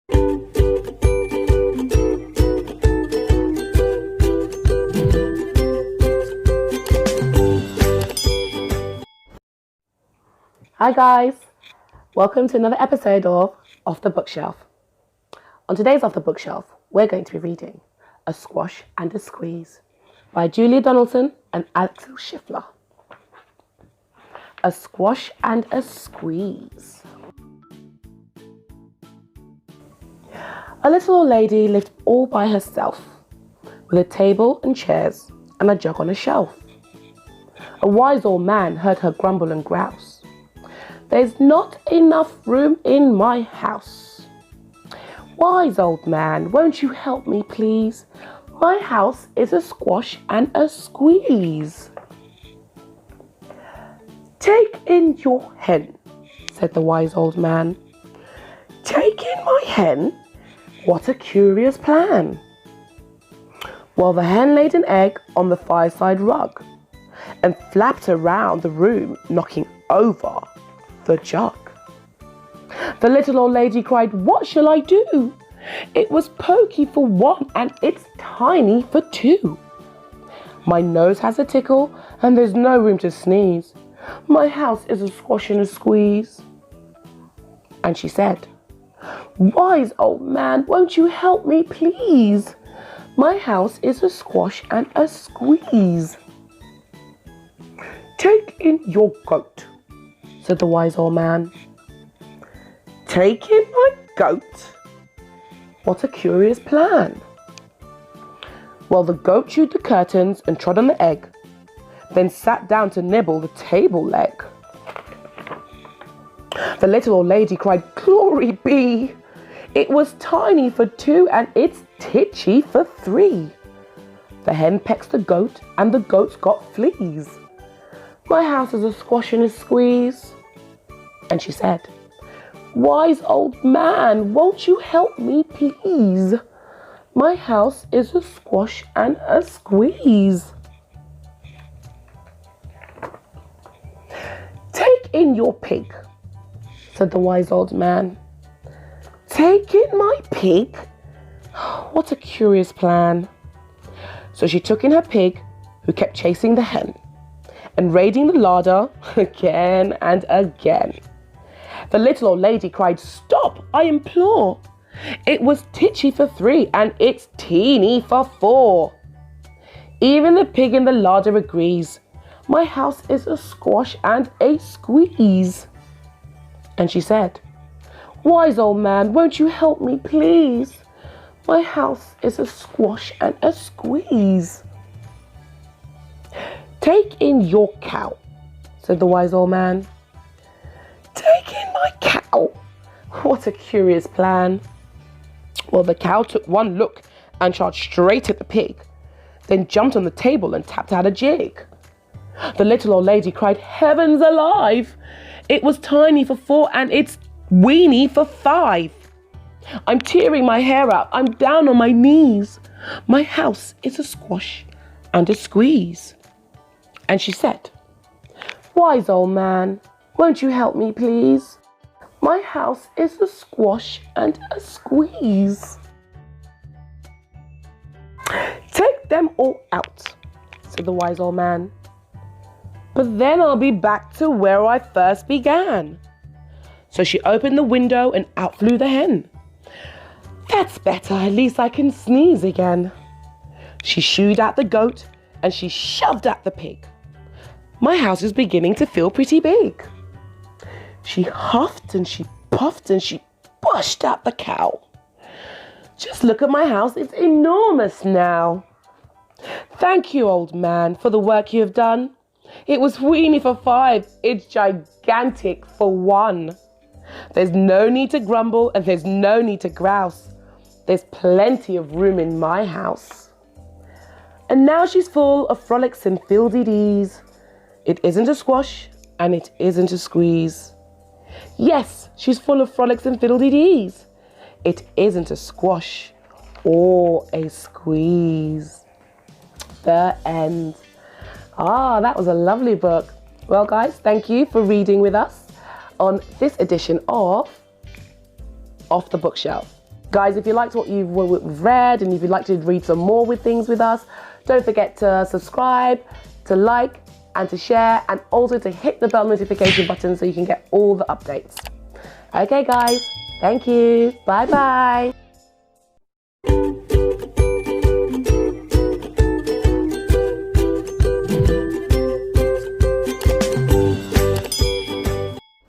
Hi guys, welcome to another episode of Off the Bookshelf. On today's Off the Bookshelf, we're going to be reading A Squash and a Squeeze by Julia Donaldson and Axel Scheffler. A Squash and a Squeeze. A little old lady lived all by herself, with a table and chairs and a jug on a shelf. A wise old man heard her grumble and grouse. There's not enough room in my house. Wise old man, won't you help me please? My house is a squash and a squeeze. Take in your hen, said the wise old man. Take in my hen? What a curious plan. Well, the hen laid an egg on the fireside rug and flapped around the room, knocking over the jug. The little old lady cried, what shall I do? It was pokey for one and it's tiny for two. My nose has a tickle and there's no room to sneeze. My house is a squash and a squeeze. And she said, wise old man, won't you help me please? My house is a squash and a squeeze. Take in your goat, said the wise old man. Take in my goat? What a curious plan. Well, the goat chewed the curtains and trod on the egg, then sat down to nibble the table leg. The little old lady cried, glory be! It was tiny for two and it's titchy for three. The hen pecks the goat and the goat's got fleas. My house is a squash and a squeeze. And she said, wise old man, won't you help me please? My house is a squash and a squeeze. Take in your pig, said the wise old man. Take in my pig? What a curious plan. So she took in her pig, who kept chasing the hen and raiding the larder again and again. The little old lady cried, stop, I implore. It was titchy for three and it's teeny for four. Even the pig in the larder agrees. My house is a squash and a squeeze. And she said, wise old man, won't you help me please? My house is a squash and a squeeze. Take in your cow, said the wise old man. Take in my cow? What a curious plan. Well, the cow took one look and charged straight at the pig, then jumped on the table and tapped out a jig. The little old lady cried, heavens alive! It was tiny for four and it's weeny for five. I'm tearing my hair out. I'm down on my knees. My house is a squash and a squeeze. And she said, wise old man, won't you help me please? My house is a squash and a squeeze. Take them all out, said the wise old man. But then I'll be back to where I first began. So she opened the window and out flew the hen. That's better, at least I can sneeze again. She shooed at the goat and she shoved at the pig. My house is beginning to feel pretty big. She huffed and she puffed and she pushed at the cow. Just look at my house, it's enormous now. Thank you, old man, for the work you have done. It was weeny for five, it's gigantic for one. There's no need to grumble and there's no need to grouse. There's plenty of room in my house. And now she's full of frolics and fiddle-dee-dees. It isn't a squash and it isn't a squeeze. Yes, she's full of frolics and fiddle-dee-dees. It isn't a squash or a squeeze. The end. That was a lovely book. Well, guys, thank you for reading with us on this edition of Off the Bookshelf. Guys, if you liked what you've read and if you'd like to read some more with things with us, don't forget to subscribe, to like, and to share, and also to hit the bell notification button so you can get all the updates. Okay, guys. Thank you. Bye-bye.